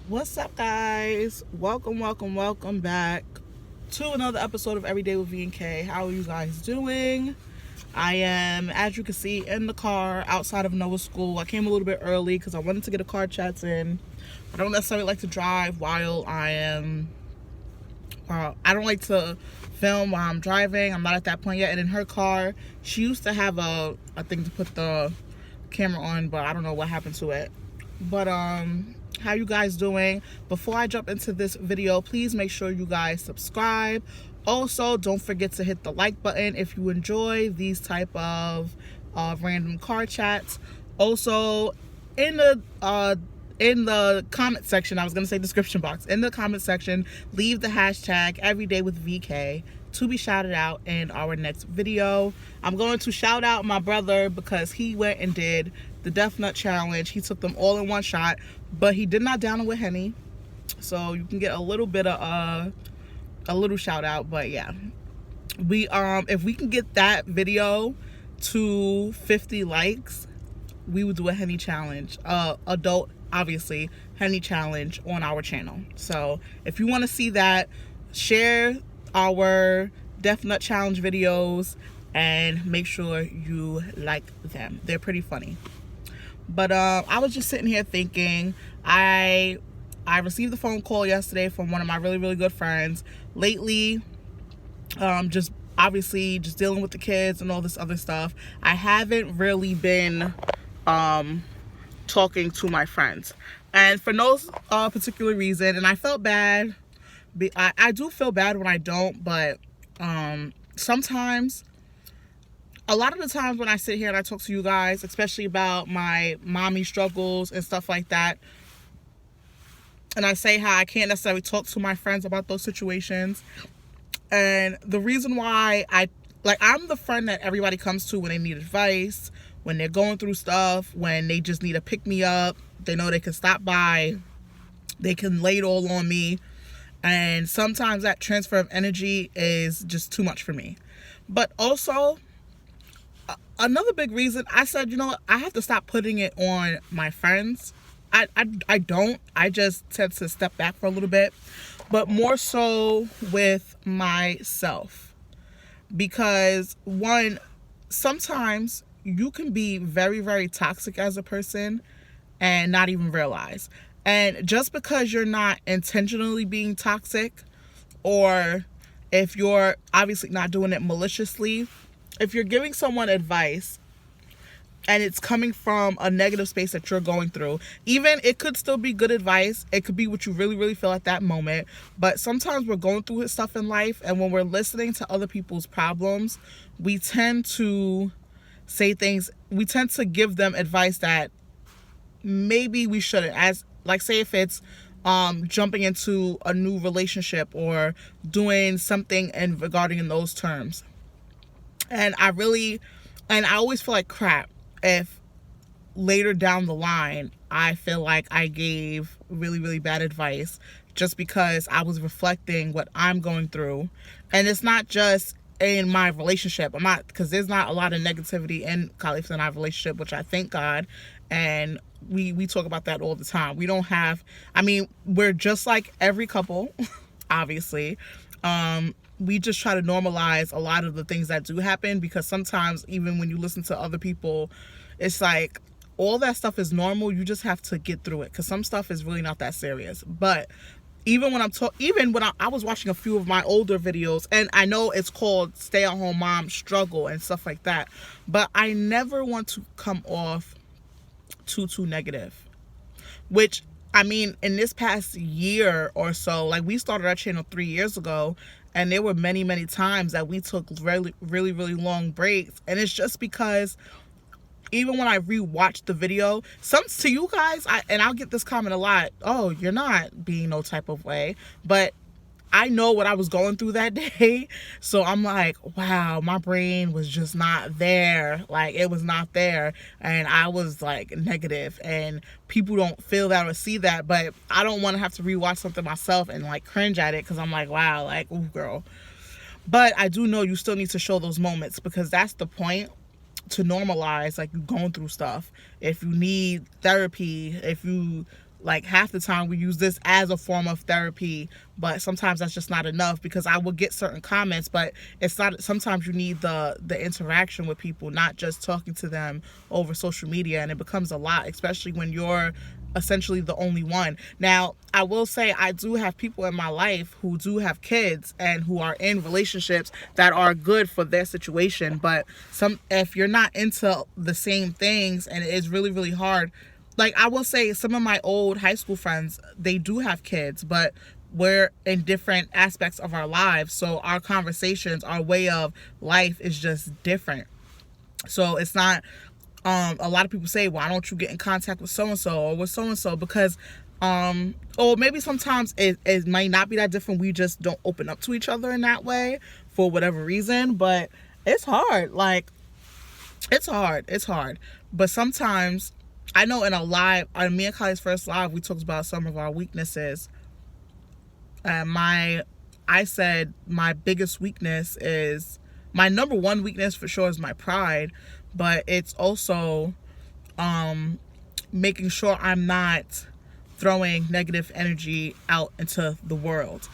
What's up, guys? Welcome back to another episode of Everyday with V and K. How are you guys doing? I am, as you can see, in the car outside of Noah School. I came a little bit early because I wanted to get a car chats in. I don't necessarily like to drive while I am. I don't like to film while I'm driving. I'm not at that point yet. And in her car, she used to have a thing to put the camera on, but I don't know what happened to it. But how you guys doing? Before I jump into this video, please make sure you guys subscribe. Also, don't forget to hit the like button if you enjoy these type of random car chats. Also, in the comment section, I was gonna say description box, in the comment section, leave the hashtag everydaywithvk to be shouted out in our next video. I'm going to shout out my brother because he went and did the Death Nut Challenge. He took them all in one shot, but he did not down it with Henny. So you can get a little bit of a little shout out. But yeah, we if we can get that video to 50 likes, we would do a Henny challenge, adult obviously Henny challenge on our channel. So if you want to see that, share our Death Nut Challenge videos and make sure you like them. They're pretty funny. But I was just sitting here thinking, I received a phone call yesterday from one of my really good friends. Lately, just obviously just dealing with the kids and all this other stuff, I haven't really been talking to my friends, and for no particular reason. And I felt bad. I do feel bad when I don't, but sometimes, a lot of the times when I sit here and I talk to you guys, especially about my mommy struggles and stuff like that, and I say how I can't necessarily talk to my friends about those situations. And the reason why I'm the friend that everybody comes to when they need advice, when they're going through stuff, when they just need a pick me up. They know they can stop by, they can lay it all on me. And sometimes that transfer of energy is just too much for me. But also, another big reason, I said, you know what, I have to stop putting it on my friends. I just tend to step back for a little bit, but more so with myself. Because one, sometimes you can be very toxic as a person and not even realize. And just because you're not intentionally being toxic, or if you're obviously not doing it maliciously, if you're giving someone advice and it's coming from a negative space that you're going through, even it could still be good advice. It could be what you really feel at that moment. But sometimes we're going through stuff in life, and when we're listening to other people's problems, we tend to say things, we tend to give them advice that maybe we shouldn't. As like, say if it's jumping into a new relationship or doing something in regarding in those terms. And I always feel like crap if later down the line I feel like I gave really bad advice just because I was reflecting what I'm going through. And it's not just in my relationship. Because there's not a lot of negativity in Khalif and our relationship, which I thank God. And we talk about that all the time. We don't have, we're just like every couple, obviously. We just try to normalize a lot of the things that do happen, because sometimes even when you listen to other people, it's like all that stuff is normal. You just have to get through it, because some stuff is really not that serious. But even when I was watching a few of my older videos, and I know it's called Stay-at-Home Mom Struggle and stuff like that, but I never want to come off too negative. Which, in this past year or so, like, we started our channel 3 years ago, and there were many times that we took really long breaks. And it's just because even when I rewatched the video, to you guys, I'll get this comment a lot, oh, you're not being no type of way. But I know what I was going through that day. So I'm like, wow, my brain was just not there. Like, it was not there. And I was like negative, and people don't feel that or see that. But I don't want to have to rewatch something myself and like cringe at it, because I'm like, wow, like, ooh, girl. But I do know you still need to show those moments, because that's the point. to normalize like you going through stuff. If you need therapy, if you like, half the time we use this as a form of therapy, but sometimes that's just not enough, because I will get certain comments, but it's not. Sometimes you need the interaction with people, not just talking to them over social media, and it becomes a lot, especially when you're essentially the only one. Now, I will say I do have people in my life who do have kids and who are in relationships that are good for their situation, but if you're not into the same things, and it is really, really hard. Like, I will say some of my old high school friends, they do have kids, but we're in different aspects of our lives. So our conversations, our way of life is just different. So it's not, a lot of people say, why don't you get in contact with so-and-so or with so-and-so? Because, or maybe sometimes it might not be that different. We just don't open up to each other in that way for whatever reason. But it's hard. Like, it's hard. But sometimes, I know in a live, on me and Khalif's first live, we talked about some of our weaknesses. And I said my biggest weakness is, my number one weakness for sure is my pride, but it's also making sure I'm not throwing negative energy out into the world.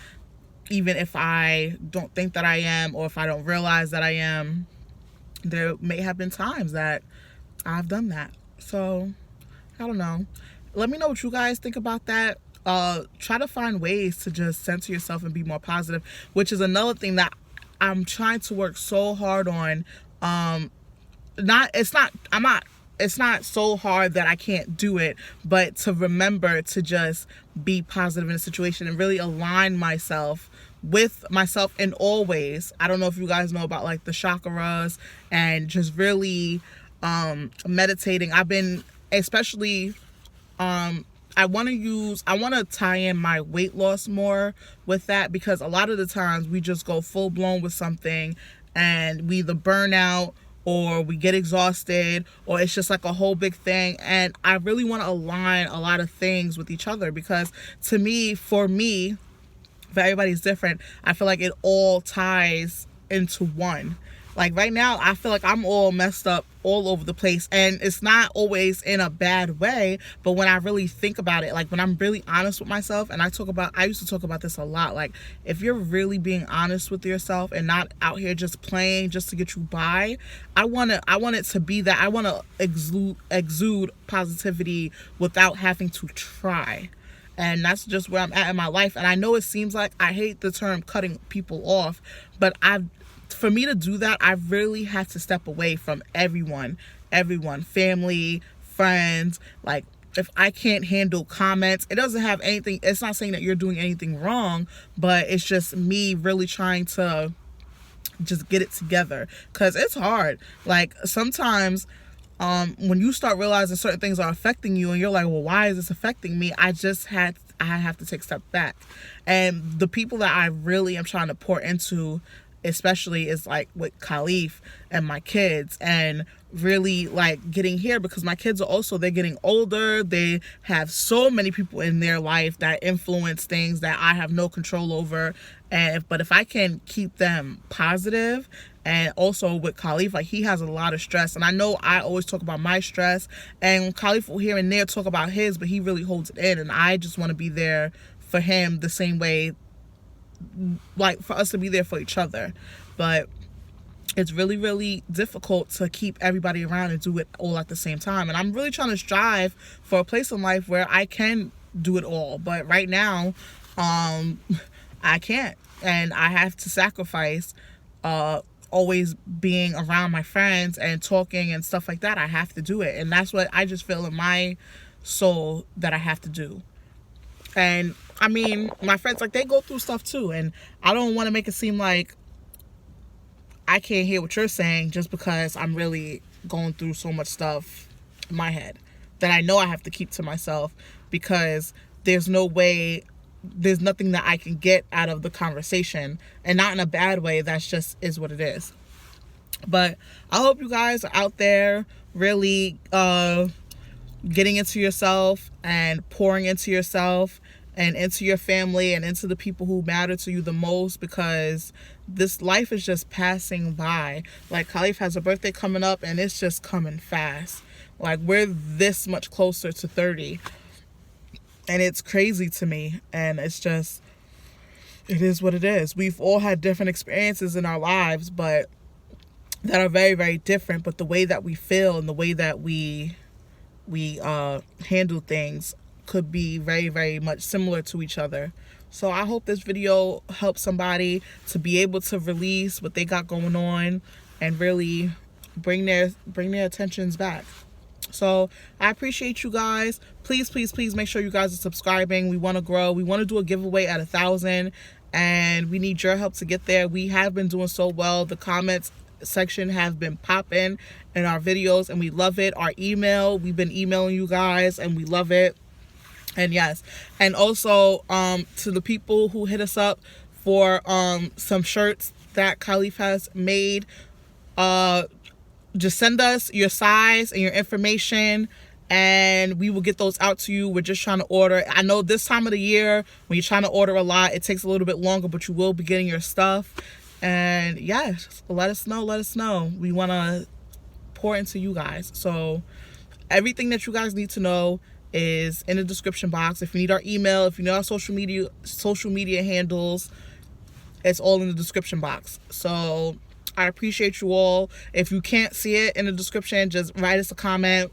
Even if I don't think that I am, or if I don't realize that I am, there may have been times that I've done that. So, I don't know. Let me know what you guys think about that. Try to find ways to just center yourself and be more positive, which is another thing that I'm trying to work so hard on. It's not so hard that I can't do it, but to remember to just be positive in a situation and really align myself with myself in all ways. I don't know if you guys know about like the chakras and just really meditating. I've been, especially, I want to tie in my weight loss more with that, because a lot of the times we just go full blown with something and we either burn out or we get exhausted, or it's just like a whole big thing. And I really want to align a lot of things with each other, because for everybody's different. I feel like it all ties into one. Like right now, I feel like I'm all messed up all over the place, and it's not always in a bad way, but when I really think about it, like when I'm really honest with myself, and I used to talk about this a lot, like if you're really being honest with yourself and not out here just playing just to get you by, I want it to be that I want to exude positivity without having to try. And that's just where I'm at in my life. And I know it seems like, I hate the term cutting people off, but for me to do that, I really had to step away from everyone, family, friends. Like, if I can't handle comments, it doesn't have anything, it's not saying that you're doing anything wrong, but it's just me really trying to just get it together, because it's hard. Like, sometimes when you start realizing certain things are affecting you and you're like, well, why is this affecting me? I have to take a step back. And the people that I really am trying to pour into, especially, is like with Khalif and my kids, and really like getting here, because my kids they're getting older. They have so many people in their life that influence things that I have no control over. But if I can keep them positive, and also with Khalif, like, he has a lot of stress, and I know I always talk about my stress, and Khalif will here and there talk about his, but he really holds it in, and I just want to be there for him the same way, like for us to be there for each other. But it's really, really difficult to keep everybody around and do it all at the same time. And I'm really trying to strive for a place in life where I can do it all. But right now, I can't. And I have to sacrifice always being around my friends and talking and stuff like that. I have to do it. And that's what I just feel in my soul that I have to do. And I mean, my friends, like, they go through stuff too. And I don't want to make it seem like I can't hear what you're saying just because I'm really going through so much stuff in my head that I know I have to keep to myself, because there's nothing that I can get out of the conversation, and not in a bad way. That's just is what it is. But I hope you guys are out there really getting into yourself and pouring into yourself and into your family and into the people who matter to you the most, because this life is just passing by. Like, Khalif has a birthday coming up and it's just coming fast. Like, we're this much closer to 30 and it's crazy to me. And it's just, it is what it is. We've all had different experiences in our lives, but that are very, very different. But the way that we feel and the way that we handle things could be very, very much similar to each other. So I hope this video helps somebody to be able to release what they got going on and really bring their attentions back. So I appreciate you guys. Please, please, please make sure you guys are subscribing. We want to grow. We want to do a giveaway at 1,000, and we need your help to get there. We have been doing so well. The comments section have been popping in our videos and we love it. Our email, we've been emailing you guys and we love it. And yes, and also to the people who hit us up for some shirts that Khalif has made, just send us your size and your information and we will get those out to you. We're just trying to order. I know this time of the year when you're trying to order a lot, it takes a little bit longer, but you will be getting your stuff. And yes, let us know. We want to pour into you guys. So everything that you guys need to know is in the description box. If you need our email, if you need our social media handles, it's all in the description box. So I appreciate you all. If you can't see it in the description, just write us a comment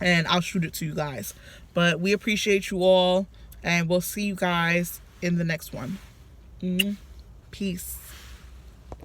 and I'll shoot it to you guys. But we appreciate you all and we'll see you guys in the next one. Peace.